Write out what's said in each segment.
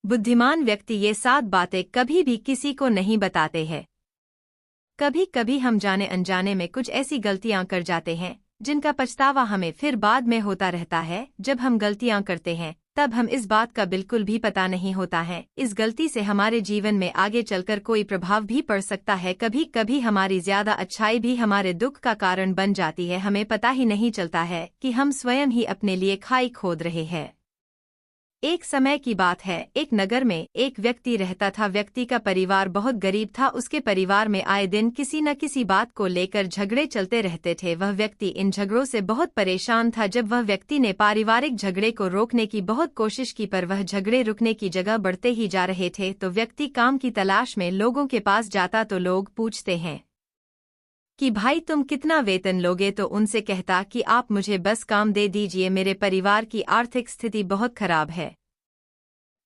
बुद्धिमान व्यक्ति ये 7 बातें कभी भी किसी को नहीं बताते हैं। कभी कभी हम जाने अनजाने में कुछ ऐसी गलतियां कर जाते हैं जिनका पछतावा हमें फिर बाद में होता रहता है। जब हम गलतियां करते हैं तब हम इस बात का बिल्कुल भी पता नहीं होता है। इस गलती से हमारे जीवन में आगे चलकर कोई प्रभाव भी पड़ सकता है। कभी कभी हमारी ज्यादा अच्छाई भी हमारे दुख का कारण बन जाती है। हमें पता ही नहीं चलता है कि हम स्वयं ही अपने लिए खाई खोद रहे हैं। एक समय की बात है, एक नगर में एक व्यक्ति रहता था। व्यक्ति का परिवार बहुत गरीब था। उसके परिवार में आए दिन किसी न किसी बात को लेकर झगड़े चलते रहते थे। वह व्यक्ति इन झगड़ों से बहुत परेशान था। जब वह व्यक्ति ने पारिवारिक झगड़े को रोकने की बहुत कोशिश की पर वह झगड़े रुकने की जगह बढ़ते ही जा रहे थे। तो व्यक्ति काम की तलाश में लोगों के पास जाता तो लोग पूछते हैं कि भाई तुम कितना वेतन लोगे, तो उनसे कहता कि आप मुझे बस काम दे दीजिए, मेरे परिवार की आर्थिक स्थिति बहुत खराब है,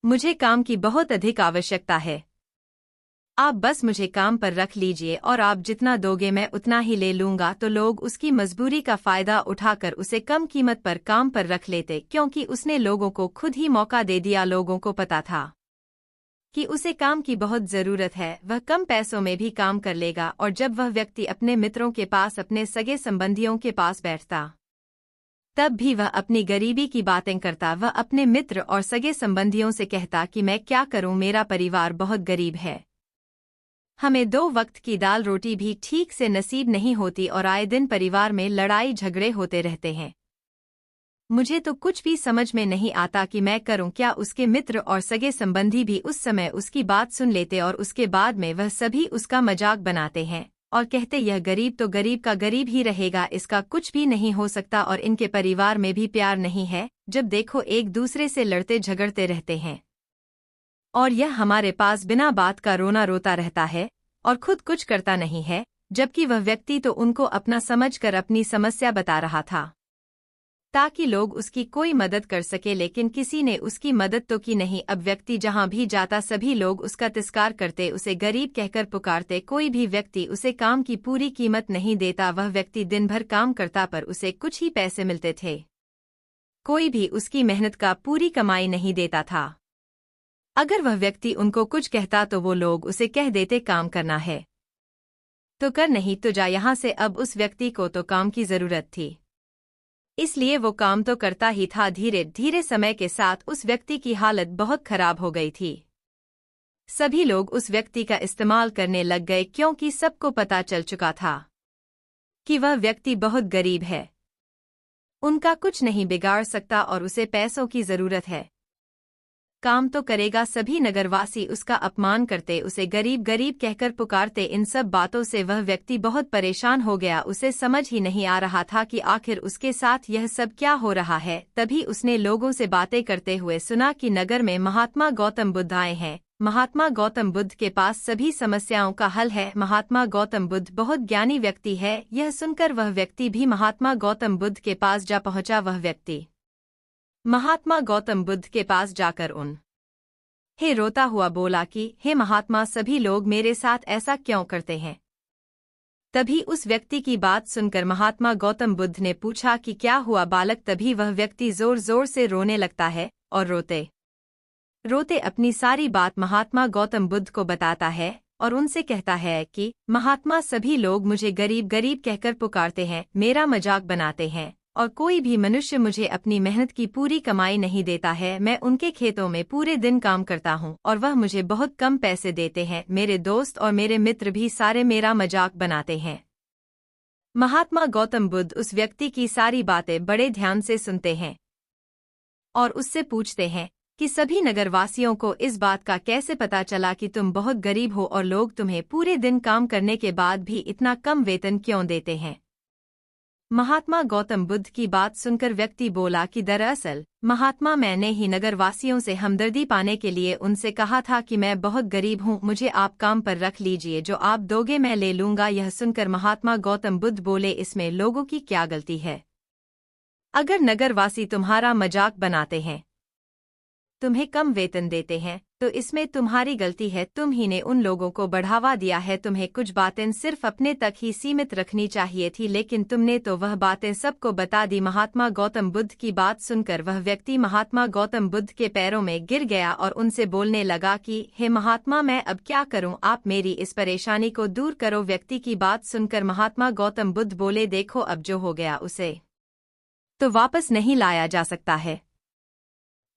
मुझे काम की बहुत अधिक आवश्यकता है, आप बस मुझे काम पर रख लीजिए और आप जितना दोगे मैं उतना ही ले लूंगा। तो लोग उसकी मजबूरी का फायदा उठाकर उसे कम कीमत पर काम पर रख लेते, क्योंकि उसने लोगों को खुद ही मौका दे दिया। लोगों को पता था कि उसे काम की बहुत जरूरत है, वह कम पैसों में भी काम कर लेगा। और जब वह व्यक्ति अपने मित्रों के पास, अपने सगे संबंधियों के पास बैठता, तब भी वह अपनी गरीबी की बातें करता। वह अपने मित्र और सगे संबंधियों से कहता कि मैं क्या करूं, मेरा परिवार बहुत गरीब है, हमें 2 वक्त की दाल रोटी भी ठीक से नसीब नहीं होती और आए दिन परिवार में लड़ाई झगड़े होते रहते हैं। मुझे तो कुछ भी समझ में नहीं आता कि मैं करूं क्या। उसके मित्र और सगे संबंधी भी उस समय उसकी बात सुन लेते और उसके बाद में वह सभी उसका मजाक बनाते हैं और कहते यह गरीब तो गरीब का गरीब ही रहेगा, इसका कुछ भी नहीं हो सकता और इनके परिवार में भी प्यार नहीं है। जब देखो एक दूसरे से लड़ते झगड़ते रहते हैं और यह हमारे पास बिना बात का रोना रोता रहता है और खुद कुछ करता नहीं है। जबकि वह व्यक्ति तो उनको अपना समझकर अपनी समस्या बता रहा था ताकि लोग उसकी कोई मदद कर सके, लेकिन किसी ने उसकी मदद तो की नहीं। अब व्यक्ति जहां भी जाता सभी लोग उसका तिरस्कार करते, उसे गरीब कहकर पुकारते। कोई भी व्यक्ति उसे काम की पूरी कीमत नहीं देता। वह व्यक्ति दिन भर काम करता पर उसे कुछ ही पैसे मिलते थे। कोई भी उसकी मेहनत का पूरी कमाई नहीं देता था। अगर वह व्यक्ति उनको कुछ कहता तो वो लोग उसे कह देते काम करना है तो कर, नहीं तो जा यहाँ से। अब उस व्यक्ति को तो काम की जरूरत थी, इसलिए वो काम तो करता ही था। धीरे धीरे समय के साथ उस व्यक्ति की हालत बहुत खराब हो गई थी। सभी लोग उस व्यक्ति का इस्तेमाल करने लग गए, क्योंकि सबको पता चल चुका था कि वह व्यक्ति बहुत गरीब है, उनका कुछ नहीं बिगाड़ सकता और उसे पैसों की जरूरत है। काम तो करेगा। सभी नगरवासी उसका अपमान करते, उसे गरीब गरीब कहकर पुकारते। इन सब बातों से वह व्यक्ति बहुत परेशान हो गया। उसे समझ ही नहीं आ रहा था कि आखिर उसके साथ यह सब क्या हो रहा है। तभी उसने लोगों से बातें करते हुए सुना कि नगर में महात्मा गौतम बुद्ध आए हैं। महात्मा गौतम बुद्ध के पास सभी समस्याओं का हल है। महात्मा गौतम बुद्ध बहुत ज्ञानी व्यक्ति है। यह सुनकर वह व्यक्ति भी महात्मा गौतम बुद्ध के पास जा पहुंचा। वह व्यक्ति महात्मा गौतम बुद्ध के पास जाकर हे रोता हुआ बोला कि हे महात्मा, सभी लोग मेरे साथ ऐसा क्यों करते हैं। तभी उस व्यक्ति की बात सुनकर महात्मा गौतम बुद्ध ने पूछा कि क्या हुआ बालक। तभी वह व्यक्ति जोर जोर से रोने लगता है और रोते रोते अपनी सारी बात महात्मा गौतम बुद्ध को बताता है और उनसे कहता है कि महात्मा, सभी लोग मुझे गरीब गरीब कहकर पुकारते हैं, मेरा मजाक बनाते हैं और कोई भी मनुष्य मुझे अपनी मेहनत की पूरी कमाई नहीं देता है। मैं उनके खेतों में पूरे दिन काम करता हूँ और वह मुझे बहुत कम पैसे देते हैं। मेरे दोस्त और मेरे मित्र भी सारे मेरा मजाक बनाते हैं। महात्मा गौतम बुद्ध उस व्यक्ति की सारी बातें बड़े ध्यान से सुनते हैं और उससे पूछते हैं कि सभी नगरवासियों को इस बात का कैसे पता चला कि तुम बहुत गरीब हो और लोग तुम्हें पूरे दिन काम करने के बाद भी इतना कम वेतन क्यों देते हैं। महात्मा गौतम बुद्ध की बात सुनकर व्यक्ति बोला कि दरअसल महात्मा, मैंने ही नगरवासियों से हमदर्दी पाने के लिए उनसे कहा था कि मैं बहुत गरीब हूँ, मुझे आप काम पर रख लीजिए, जो आप दोगे मैं ले लूंगा। यह सुनकर महात्मा गौतम बुद्ध बोले, इसमें लोगों की क्या गलती है। अगर नगरवासी तुम्हारा मजाक बनाते हैं तुम्हें कम वेतन देते हैं, तो इसमें तुम्हारी गलती है। तुम ही ने उन लोगों को बढ़ावा दिया है। तुम्हें कुछ बातें सिर्फ अपने तक ही सीमित रखनी चाहिए थी, लेकिन तुमने तो वह बातें सबको बता दी। महात्मा गौतम बुद्ध की बात सुनकर वह व्यक्ति महात्मा गौतम बुद्ध के पैरों में गिर गया और उनसे बोलने लगा कि हे महात्मा, मैं अब क्या करूं? आप मेरी इस परेशानी को दूर करो। व्यक्ति की बात सुनकर महात्मा गौतम बुद्ध बोले, देखो, अब जो हो गया उसे तो वापस नहीं लाया जा सकता है,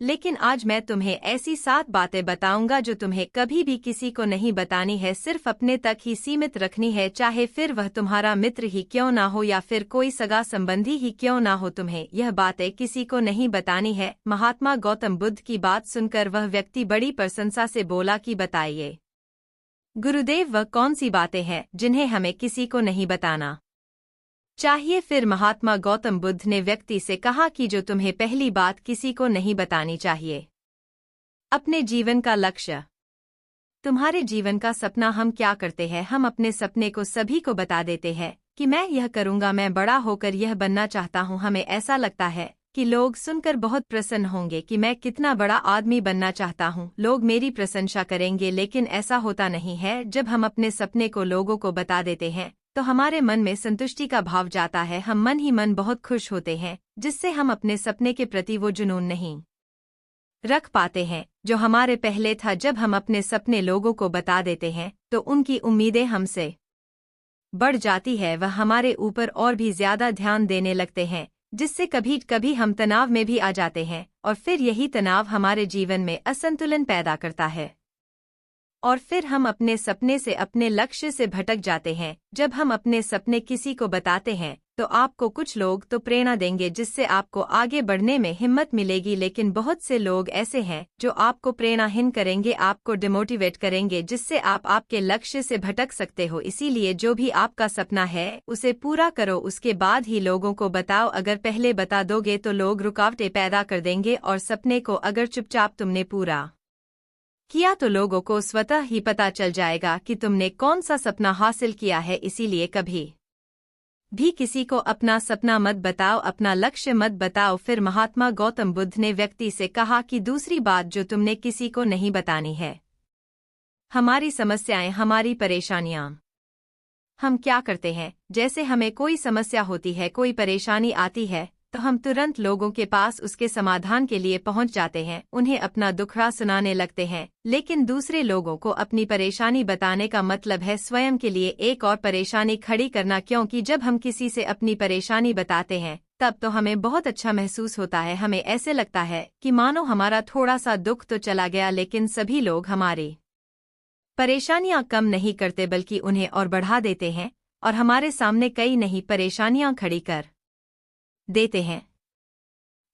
लेकिन आज मैं तुम्हें ऐसी 7 बातें बताऊंगा जो तुम्हें कभी भी किसी को नहीं बतानी है, सिर्फ अपने तक ही सीमित रखनी है, चाहे फिर वह तुम्हारा मित्र ही क्यों ना हो या फिर कोई सगा संबंधी ही क्यों ना हो। तुम्हें यह बातें किसी को नहीं बतानी है। महात्मा गौतम बुद्ध की बात सुनकर वह व्यक्ति बड़ी प्रशंसा से बोला कि बताइए गुरुदेव, वह कौन सी बातें हैं जिन्हें हमें किसी को नहीं बताना चाहिए? फिर महात्मा गौतम बुद्ध ने व्यक्ति से कहा कि जो तुम्हें पहली बात किसी को नहीं बतानी चाहिए, अपने जीवन का लक्ष्य। तुम्हारे जीवन का सपना हम क्या करते हैं? हम अपने सपने को सभी को बता देते हैं कि मैं यह करूंगा, मैं बड़ा होकर यह बनना चाहता हूं। हमें ऐसा लगता है कि लोग सुनकर बहुत प्रसन्न होंगे कि मैं कितना बड़ा आदमी बनना चाहता हूं, लोग मेरी प्रशंसा करेंगे, लेकिन ऐसा होता नहीं है। जब हम अपने सपने को लोगों को बता देते हैं तो हमारे मन में संतुष्टि का भाव जाता है। हम मन ही मन बहुत खुश होते हैं, जिससे हम अपने सपने के प्रति वो जुनून नहीं रख पाते हैं जो हमारे पहले था। जब हम अपने सपने लोगों को बता देते हैं तो उनकी उम्मीदें हमसे बढ़ जाती है, वह हमारे ऊपर और भी ज्यादा ध्यान देने लगते हैं, जिससे कभी कभी हम तनाव में भी आ जाते हैं, और फिर यही तनाव हमारे जीवन में असंतुलन पैदा करता है, और फिर हम अपने सपने से, अपने लक्ष्य से भटक जाते हैं। जब हम अपने सपने किसी को बताते हैं तो आपको कुछ लोग तो प्रेरणा देंगे, जिससे आपको आगे बढ़ने में हिम्मत मिलेगी, लेकिन बहुत से लोग ऐसे हैं जो आपको प्रेरणाहीन करेंगे, आपको डिमोटिवेट करेंगे, जिससे आप आपके लक्ष्य से भटक सकते हो। इसीलिए जो भी आपका सपना है उसे पूरा करो, उसके बाद ही लोगों को बताओ। अगर पहले बता दोगे तो लोग रुकावटें पैदा कर देंगे, और सपने को अगर चुपचाप तुमने पूरा किया तो लोगों को स्वतः ही पता चल जाएगा कि तुमने कौन सा सपना हासिल किया है। इसीलिए कभी भी किसी को अपना सपना मत बताओ, अपना लक्ष्य मत बताओ। फिर महात्मा गौतम बुद्ध ने व्यक्ति से कहा कि दूसरी बात जो तुमने किसी को नहीं बतानी है, हमारी समस्याएं, हमारी परेशानियां। हम क्या करते हैं, जैसे हमें कोई समस्या होती है, कोई परेशानी आती है, तो हम तुरंत लोगों के पास उसके समाधान के लिए पहुंच जाते हैं, उन्हें अपना दुखड़ा सुनाने लगते हैं। लेकिन दूसरे लोगों को अपनी परेशानी बताने का मतलब है स्वयं के लिए एक और परेशानी खड़ी करना, क्योंकि जब हम किसी से अपनी परेशानी बताते हैं तब तो हमें बहुत अच्छा महसूस होता है। हमें ऐसे लगता है कि मानो हमारा थोड़ा सा दुख तो चला गया, लेकिन सभी लोग हमारी परेशानियां कम नहीं करते बल्कि उन्हें और बढ़ा देते हैं, और हमारे सामने कई नई परेशानियां खड़ी कर देते हैं।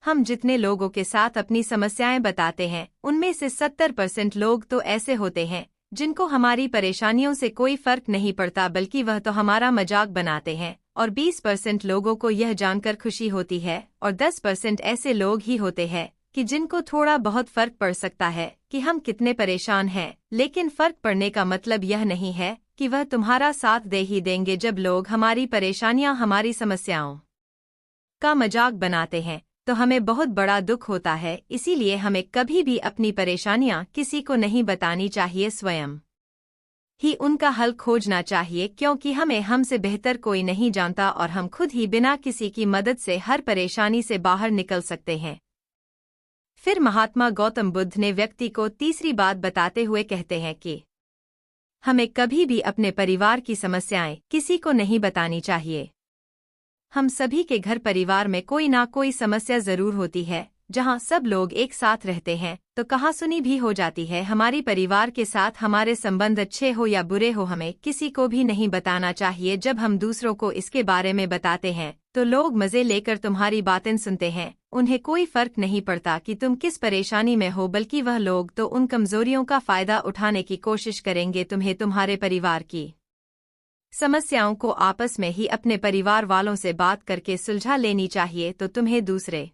हम जितने लोगों के साथ अपनी समस्याएं बताते हैं उनमें से 70% लोग तो ऐसे होते हैं जिनको हमारी परेशानियों से कोई फर्क नहीं पड़ता, बल्कि वह तो हमारा मजाक बनाते हैं, और 20% लोगों को यह जानकर खुशी होती है, और 10% ऐसे लोग ही होते हैं कि जिनको थोड़ा बहुत फर्क पड़ सकता है कि हम कितने परेशान हैं। लेकिन फर्क पड़ने का मतलब यह नहीं है कि वह तुम्हारा साथ दे ही देंगे। जब लोग हमारी परेशानियां, हमारी समस्याओं का मजाक बनाते हैं तो हमें बहुत बड़ा दुख होता है। इसीलिए हमें कभी भी अपनी परेशानियां किसी को नहीं बतानी चाहिए, स्वयं ही उनका हल खोजना चाहिए, क्योंकि हमें हमसे बेहतर कोई नहीं जानता, और हम खुद ही बिना किसी की मदद से हर परेशानी से बाहर निकल सकते हैं। फिर महात्मा गौतम बुद्ध ने व्यक्ति को तीसरी बात बताते हुए कहते हैं कि हमें कभी भी अपने परिवार की समस्याएं किसी को नहीं बतानी चाहिए। हम सभी के घर परिवार में कोई ना कोई समस्या जरूर होती है। जहां सब लोग एक साथ रहते हैं तो कहासुनी भी हो जाती है। हमारी परिवार के साथ हमारे संबंध अच्छे हो या बुरे हो, हमें किसी को भी नहीं बताना चाहिए। जब हम दूसरों को इसके बारे में बताते हैं तो लोग मजे लेकर तुम्हारी बातें सुनते हैं, उन्हें कोई फर्क नहीं पड़ता कि तुम किस परेशानी में हो, बल्कि वह लोग तो उन कमजोरियों का फायदा उठाने की कोशिश करेंगे। तुम्हें तुम्हारे परिवार की समस्याओं को आपस में ही अपने परिवार वालों से बात करके सुलझा लेनी चाहिए, तो तुम्हें दूसरे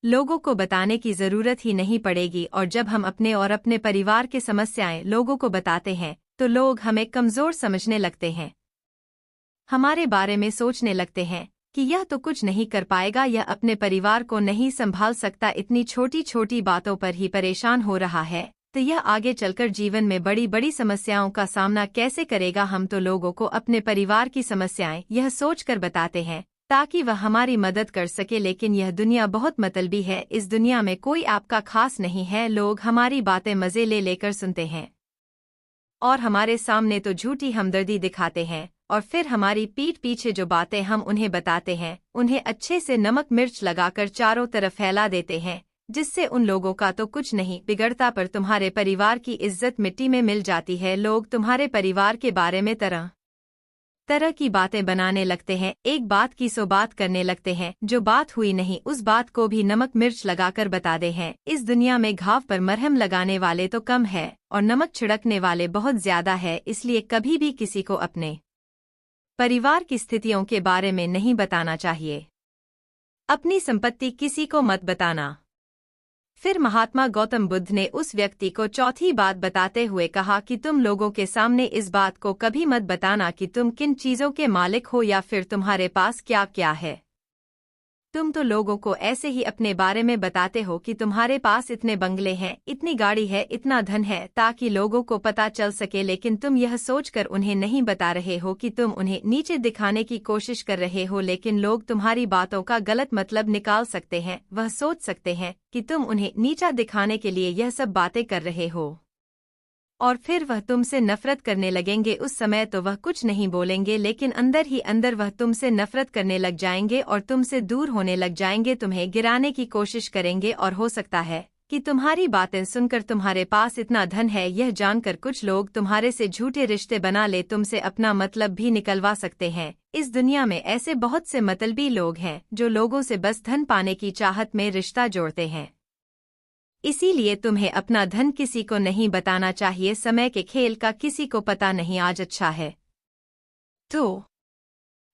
लोगों को बताने की जरूरत ही नहीं पड़ेगी। और जब हम अपने और अपने परिवार की समस्याएं लोगों को बताते हैं तो लोग हमें कमजोर समझने लगते हैं, हमारे बारे में सोचने लगते हैं कि यह तो कुछ नहीं कर पाएगा, यह अपने परिवार को नहीं संभाल सकता, इतनी छोटी छोटी बातों पर ही परेशान हो रहा है, तो यह आगे चलकर जीवन में बड़ी बड़ी समस्याओं का सामना कैसे करेगा। हम तो लोगों को अपने परिवार की समस्याएं यह सोचकर बताते हैं ताकि वह हमारी मदद कर सके, लेकिन यह दुनिया बहुत मतलबी है। इस दुनिया में कोई आपका खास नहीं है। लोग हमारी बातें मजे ले लेकर सुनते हैं और हमारे सामने तो झूठी हमदर्दी दिखाते हैं, और फिर हमारी पीठ पीछे जो बातें हम उन्हें बताते हैं उन्हें अच्छे से नमक मिर्च लगाकर चारों तरफ फैला देते हैं, जिससे उन लोगों का तो कुछ नहीं बिगड़ता पर तुम्हारे परिवार की इज्जत मिट्टी में मिल जाती है। लोग तुम्हारे परिवार के बारे में तरह तरह की बातें बनाने लगते हैं, एक बात की 100 बात करने लगते हैं, जो बात हुई नहीं उस बात को भी नमक मिर्च लगाकर बता दे हैं। इस दुनिया में घाव पर मरहम लगाने वाले तो कम है और नमक छिड़कने वाले बहुत ज्यादा है, इसलिए कभी भी किसी को अपने परिवार की स्थितियों के बारे में नहीं बताना चाहिए। अपनी संपत्ति किसी को मत बताना। फिर महात्मा गौतम बुद्ध ने उस व्यक्ति को चौथी बात बताते हुए कहा कि तुम लोगों के सामने इस बात को कभी मत बताना कि तुम किन चीजों के मालिक हो या फिर तुम्हारे पास क्या क्या है। तुम तो लोगों को ऐसे ही अपने बारे में बताते हो कि तुम्हारे पास इतने बंगले हैं, इतनी गाड़ी है, इतना धन है, ताकि लोगों को पता चल सके, लेकिन तुम यह सोचकर उन्हें नहीं बता रहे हो कि तुम उन्हें नीचे दिखाने की कोशिश कर रहे हो। लेकिन लोग तुम्हारी बातों का गलत मतलब निकाल सकते हैं, वह सोच सकते हैं कि तुम उन्हें नीचा दिखाने के लिए यह सब बातें कर रहे हो, और फिर वह तुमसे नफरत करने लगेंगे। उस समय तो वह कुछ नहीं बोलेंगे, लेकिन अंदर ही अंदर वह तुमसे नफरत करने लग जाएंगे और तुमसे दूर होने लग जाएंगे, तुम्हें गिराने की कोशिश करेंगे। और हो सकता है कि तुम्हारी बातें सुनकर तुम्हारे पास इतना धन है यह जानकर कुछ लोग तुम्हारे से झूठे रिश्ते बना ले, तुमसे अपना मतलब भी निकलवा सकते हैं। इस दुनिया में ऐसे बहुत से मतलबी लोग हैं जो लोगों से बस धन पाने की चाहत में रिश्ता जोड़ते हैं, इसीलिए तुम्हें अपना धन किसी को नहीं बताना चाहिए। समय के खेल का किसी को पता नहीं, आज अच्छा है तो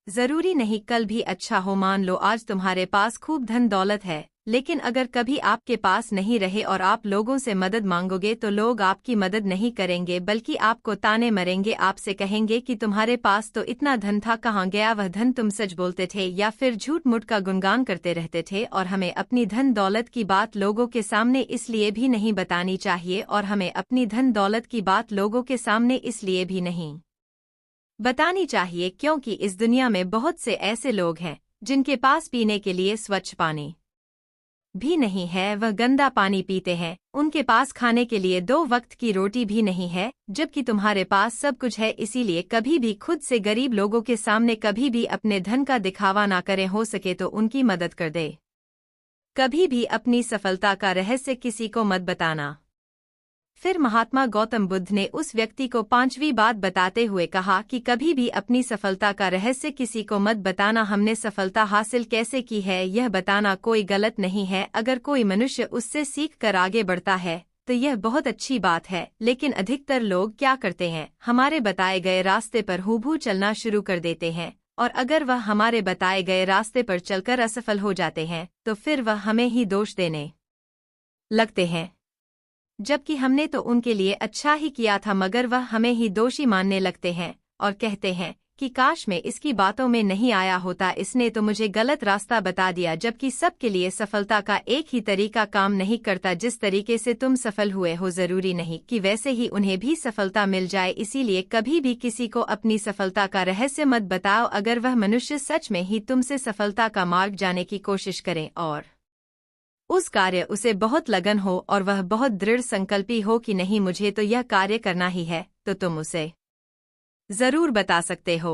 जरूरी नहीं कल भी अच्छा हो। मान लो आज तुम्हारे पास खूब धन दौलत है, लेकिन अगर कभी आपके पास नहीं रहे और आप लोगों से मदद मांगोगे तो लोग आपकी मदद नहीं करेंगे, बल्कि आपको ताने मरेंगे, आपसे कहेंगे कि तुम्हारे पास तो इतना धन था, कहाँ गया वह धन, तुम सच बोलते थे या फिर झूठ मूठ का गुणगान करते रहते थे। और हमें अपनी धन दौलत की बात लोगों के सामने इसलिए भी नहीं बतानी चाहिए, और हमें अपनी धन दौलत की बात लोगों के सामने इसलिए भी नहीं बतानी चाहिए क्योंकि इस दुनिया में बहुत से ऐसे लोग हैं जिनके पास पीने के लिए स्वच्छ पानी भी नहीं है, वह गंदा पानी पीते हैं। उनके पास खाने के लिए 2 वक्त की रोटी भी नहीं है, जबकि तुम्हारे पास सब कुछ है। इसीलिए कभी भी खुद से गरीब लोगों के सामने कभी भी अपने धन का दिखावा ना करें, हो सके तो उनकी मदद कर दे। कभी भी अपनी सफलता का रहस्य किसी को मत बताना। फिर महात्मा गौतम बुद्ध ने उस व्यक्ति को 5वीं बात बताते हुए कहा कि कभी भी अपनी सफलता का रहस्य किसी को मत बताना। हमने सफलता हासिल कैसे की है यह बताना कोई गलत नहीं है। अगर कोई मनुष्य उससे सीख कर आगे बढ़ता है तो यह बहुत अच्छी बात है, लेकिन अधिकतर लोग क्या करते हैं, हमारे बताए गए रास्ते पर हूबहू चलना शुरू कर देते हैं, और अगर वह हमारे बताए गए रास्ते पर चलकर असफल हो जाते हैं तो फिर वह हमें ही दोष देने लगते हैं, जबकि हमने तो उनके लिए अच्छा ही किया था, मगर वह हमें ही दोषी मानने लगते हैं और कहते हैं कि काश मैं इसकी बातों में नहीं आया होता, इसने तो मुझे गलत रास्ता बता दिया। जबकि सबके लिए सफलता का एक ही तरीका काम नहीं करता। जिस तरीके से तुम सफल हुए हो जरूरी नहीं कि वैसे ही उन्हें भी सफलता मिल जाए, इसीलिए कभी भी किसी को अपनी सफलता का रहस्य मत बताओ। अगर वह मनुष्य सच में ही तुमसे सफलता का मार्ग जाने की कोशिश करें और उस कार्य उसे बहुत लगन हो और वह बहुत दृढ़ संकल्पी हो कि नहीं मुझे तो यह कार्य करना ही है, तो तुम उसे जरूर बता सकते हो,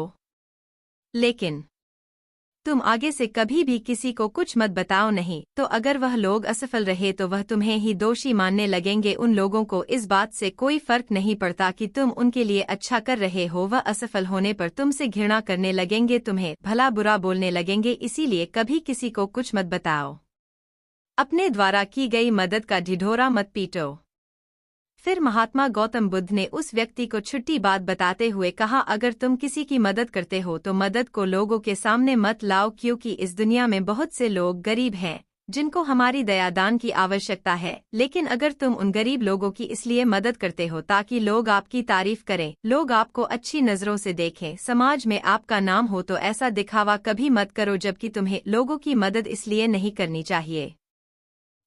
लेकिन तुम आगे से कभी भी किसी को कुछ मत बताओ नहीं। तो अगर वह लोग असफल रहे तो वह तुम्हें ही दोषी मानने लगेंगे। उन लोगों को इस बात से कोई फर्क नहीं पड़ता कि तुम उनके लिए अच्छा कर रहे हो, वह असफल होने पर तुमसे घृणा करने लगेंगे, तुम्हें भला बुरा बोलने लगेंगे। इसीलिए कभी किसी को कुछ मत बताओ, अपने द्वारा की गई मदद का ढिढोरा मत पीटो। फिर महात्मा गौतम बुद्ध ने उस व्यक्ति को छुट्टी बात बताते हुए कहा, अगर तुम किसी की मदद करते हो तो मदद को लोगों के सामने मत लाओ, क्योंकि इस दुनिया में बहुत से लोग गरीब हैं जिनको हमारी दयादान की आवश्यकता है, लेकिन अगर तुम उन गरीब लोगों की इसलिए मदद करते हो ताकि लोग आपकी तारीफ करें, लोग आपको अच्छी नजरों से देखें, समाज में आपका नाम हो, तो ऐसा दिखावा कभी मत करो, जबकि तुम्हें लोगों की मदद इसलिए नहीं करनी चाहिए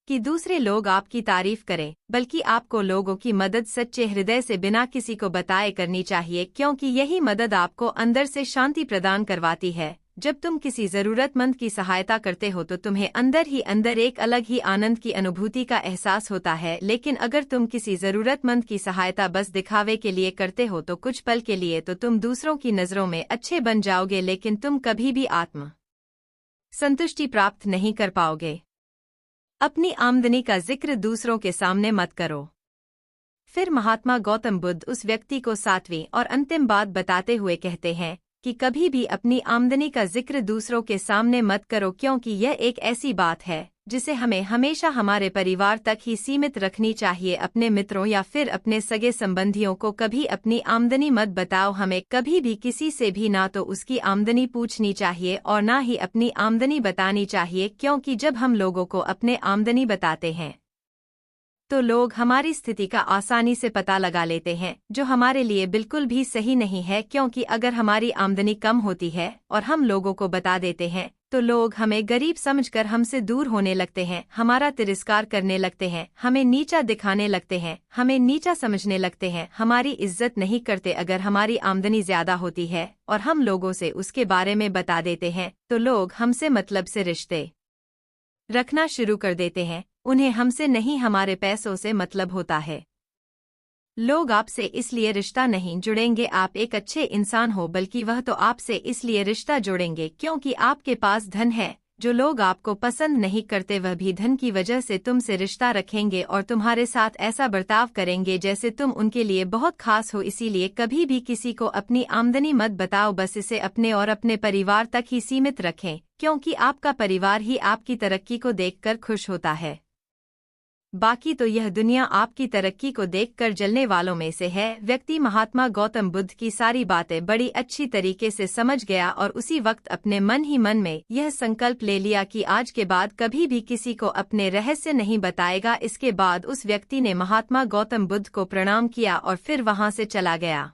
कि दूसरे लोग आपकी तारीफ करें, बल्कि आपको लोगों की मदद सच्चे हृदय से बिना किसी को बताए करनी चाहिए, क्योंकि यही मदद आपको अंदर से शांति प्रदान करवाती है। जब तुम किसी जरूरतमंद की सहायता करते हो तो तुम्हें अंदर ही अंदर एक अलग ही आनंद की अनुभूति का एहसास होता है, लेकिन अगर तुम किसी जरूरतमंद की सहायता बस दिखावे के लिए करते हो तो कुछ पल के लिए तो तुम दूसरों की नज़रों में अच्छे बन जाओगे, लेकिन तुम कभी भी आत्म संतुष्टि प्राप्त नहीं कर पाओगे। अपनी आमदनी का जिक्र दूसरों के सामने मत करो। फिर महात्मा गौतम बुद्ध उस व्यक्ति को सातवीं और अंतिम बात बताते हुए कहते हैं कि कभी भी अपनी आमदनी का जिक्र दूसरों के सामने मत करो, क्योंकि यह एक ऐसी बात है जिसे हमें हमेशा हमारे परिवार तक ही सीमित रखनी चाहिए। अपने मित्रों या फिर अपने सगे संबंधियों को कभी अपनी आमदनी मत बताओ। हमें कभी भी किसी से भी ना तो उसकी आमदनी पूछनी चाहिए और ना ही अपनी आमदनी बतानी चाहिए, क्योंकि जब हम लोगों को अपने आमदनी बताते हैं तो लोग हमारी स्थिति का आसानी से पता लगा लेते हैं, जो हमारे लिए बिल्कुल भी सही नहीं है, क्योंकि अगर हमारी आमदनी कम होती है और हम लोगों को बता देते हैं तो लोग हमें गरीब समझकर हमसे दूर होने लगते हैं, हमारा तिरस्कार करने लगते हैं, हमें नीचा दिखाने लगते हैं, हमें नीचा समझने लगते हैं, हमारी इज्जत नहीं करते। अगर हमारी आमदनी ज्यादा होती है और हम लोगों से उसके बारे में बता देते हैं तो लोग हमसे मतलब से रिश्ते रखना शुरू कर देते हैं। उन्हें हमसे नहीं, हमारे पैसों से मतलब होता है। लोग आपसे इसलिए रिश्ता नहीं जुड़ेंगे आप एक अच्छे इंसान हो, बल्कि वह तो आपसे इसलिए रिश्ता जोड़ेंगे क्योंकि आपके पास धन है। जो लोग आपको पसंद नहीं करते वह भी धन की वजह से तुमसे रिश्ता रखेंगे और तुम्हारे साथ ऐसा बर्ताव करेंगे जैसे तुम उनके लिए बहुत खास हो। इसीलिए कभी भी किसी को अपनी आमदनी मत बताओ, बस इसे अपने और अपने परिवार तक ही सीमित रखें, क्योंकि आपका परिवार ही आपकी तरक्की को देखकर खुश होता है। बाकी तो यह दुनिया आपकी तरक्की को देखकर जलने वालों में से है। व्यक्ति महात्मा गौतम बुद्ध की सारी बातें बड़ी अच्छी तरीके से समझ गया और उसी वक्त अपने मन ही मन में यह संकल्प ले लिया कि आज के बाद कभी भी किसी को अपने रहस्य नहीं बताएगा। इसके बाद उस व्यक्ति ने महात्मा गौतम बुद्ध को प्रणाम किया और फिर वहां से चला गया।